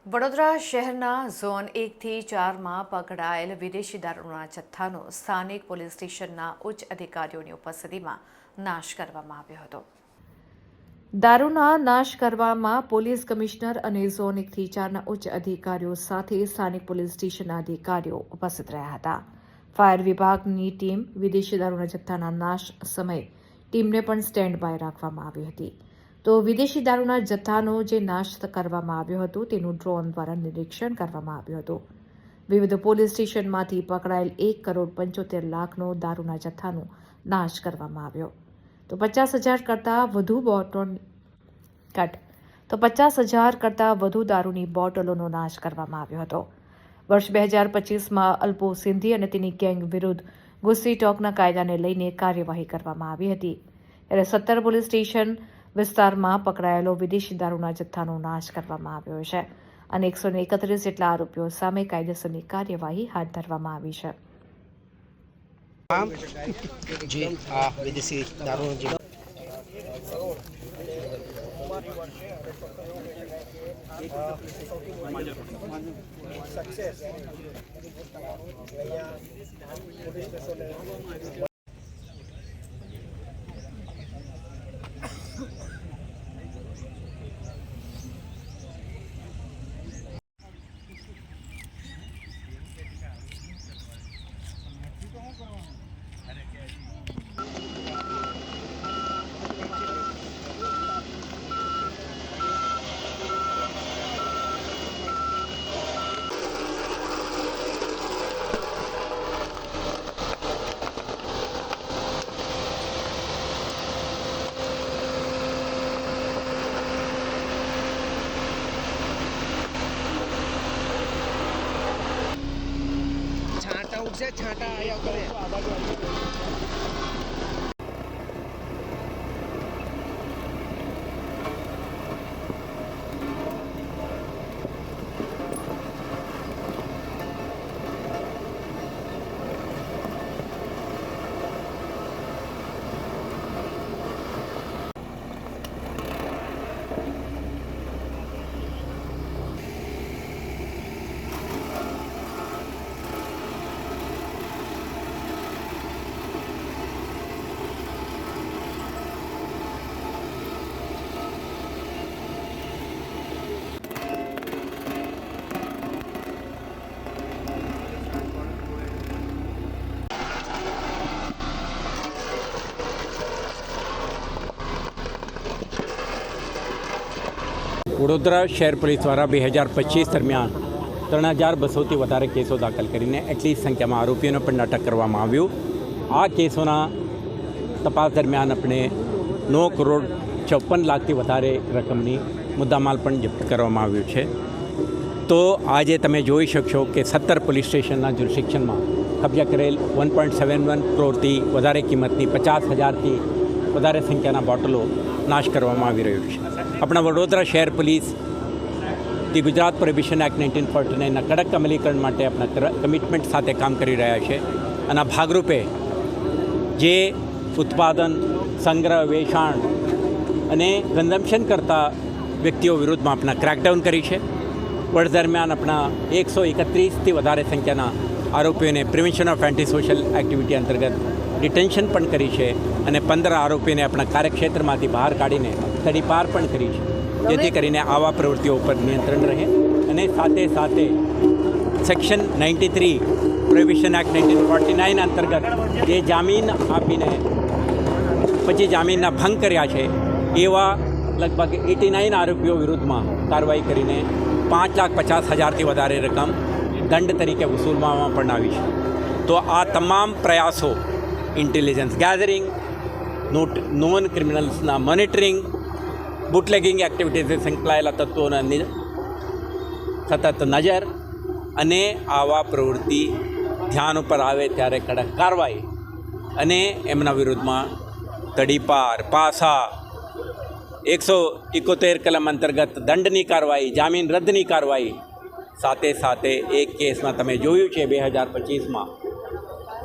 વડોદરા શહેરના ઝોન 1થી 4માં પકડાયેલ વિદેશી દારૂના જથ્થાનો સ્થાનિક પોલીસ સ્ટેશનના ઉચ્ચ અધિકારીઓની ઉપસ્થિતિમાં નાશ કરવામાં આવ્યો હતો। દારૂના નાશ કરવામાં પોલીસ કમિશનર અને ઝોન 1થી 4ના ઉચ્ચ અધિકારીઓ સાથે સ્થાનિક પોલીસ સ્ટેશનના અધિકારીઓ ઉપસ્થિત રહ્યા હતા। ફાયર વિભાગની ટીમ વિદેશી દારૂના જથ્થાના નાશ સમયે ટીમને પણ સ્ટેન્ડ બાય રાખવામાં આવી હતી। તો વિદેશી દારૂના જથ્થાનો જે નાશ કરવામાં આવ્યો હતો તેનું ડ્રોન દ્વારા નિરીક્ષણ કરવામાં આવ્યું હતું। વિવિધ પોલીસ સ્ટેશનમાંથી પકડાયેલ 1,75,00,000નો દારૂના જથ્થાનો નાશ કરવામાં આવ્યો। તો 50,000 કરતાં વધુ દારૂની બોટલોનો નાશ કરવામાં આવ્યો હતો। વર્ષ 2025માં અલ્પો સિંધી અને તેની ગેંગ વિરુદ્ધ ગુસ્સી ટોકના કાયદાને લઈને કાર્યવાહી કરવામાં આવી હતી। ત્યારે 17 પોલીસ સ્ટેશન વિસ્તારમાં પકડાયેલો વિદેશી દારૂના જથ્થાનો નાશ કરવામાં આવ્યો છે અને 131 જેટલા આરોપીઓ સામે કાયદેસરની કાર્યવાહી હાથ ધરવામાં આવી છે। વિદેશી દારૂ છાંટા આયા કરે। વડોદરા શહેર પોલીસ દ્વારા 2025 દરમિયાન 3,200થી વધારે કેસો દાખલ કરીને એટલી સંખ્યામાં આરોપીઓને પણ અટક કરવામાં આવ્યું। આ કેસોના તપાસ દરમિયાન આપણે 9,54,00,000થી વધારે રકમની મુદ્દામાલ પણ જપ્ત કરવામાં આવ્યું છે। તો આજે તમે જોઈ શકશો કે 17 પોલીસ સ્ટેશનના જ્યુરિસ્ડિક્શનમાં કબજા કરેલ 1.71 કરોડથી વધારે કિંમતની 50,000થી વધારે સંખ્યાના બોટલો નાશ કરવામાં આવી રહ્યું છે। આપણા વડોદરા શહેર police the Gujarat prohibition act 1949ના કડક અમલીકરણ માટે આપણા કમિટમેન્ટ સાથે કામ કરી રહ્યા છે અને આ ભાગરૂપે જે ઉત્પાદન, સંગ્રહ, વેચાણ અને કન્ઝમ્પશન કરતા વ્યક્તિઓ વિરુદ્ધમાં આપણા ક્રેકડાઉન કરી છે। વર્ષ દરમિયાન આપણા 131થી વધારે સંખ્યાના આરોપીઓને prevention of anti social activity અંતર્ગત ડિટેન્શન પણ કરી છે અને 15 આરોપીને આપણા કાર્યક્ષેત્રમાંથી બહાર કાઢીને તડીપાર પણ કરી છે, જેથી કરીને આવા પ્રવૃત્તિઓ ઉપર નિયંત્રણ રહે અને સાથે સાથે સેક્શન 93 પ્રોહિબિશન એક્ટ 1949 અંતર્ગત જે જામીન આપીને પછી જામીનના ભંગ કર્યા છે એવા લગભગ 89 આરોપીઓ વિરુદ્ધમાં કાર્યવાહી કરીને 5,50,000થી વધારે રકમ દંડ તરીકે વસૂલવામાં પણ આવી છે। તો આ તમામ પ્રયાસો ઇન્ટેલિજન્સ ગેધરિંગ, નોન ક્રિમિનલ્સના મોનિટરિંગ, બુટલેગિંગ એક્ટિવિટીઝથી સંકળાયેલા તત્વોના સતત નજર અને આવા પ્રવૃત્તિ ધ્યાન ઉપર આવે ત્યારે કડક કાર્યવાહી અને એમના વિરુદ્ધમાં તડીપાર, પાસા, 171 કલમ અંતર્ગત દંડની કાર્યવાહી, જામીન રદ્દની કાર્યવાહી, સાથે સાથે એક કેસમાં તમે જોયું છે 2025માં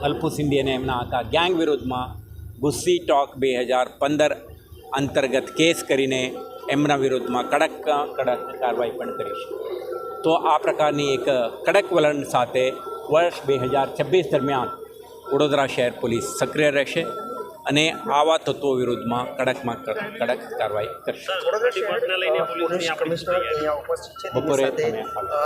અલ્પુ સિંધી અને એમના આખા ગેંગ વિરુદ્ધમાં ગુસ્સી ટોક 2015 અંતર્ગત કેસ કરીને એમના વિરુદ્ધમાં કડક કાર્યવાહી પણ કરી છે। તો આ પ્રકારની એક કડક વલણ સાથે વર્ષ 2026 દરમિયાન વડોદરા શહેર પોલીસ સક્રિય રહેશે અને આવા તત્વો વિરુદ્ધમાં કડકમાં કડક કાર્યવાહી કરશે. વડોદરા શહેરના પોલીસ કમિશનર અહીંયા ઉપસ્થિત છે. બપોરે તેની તમે સાથે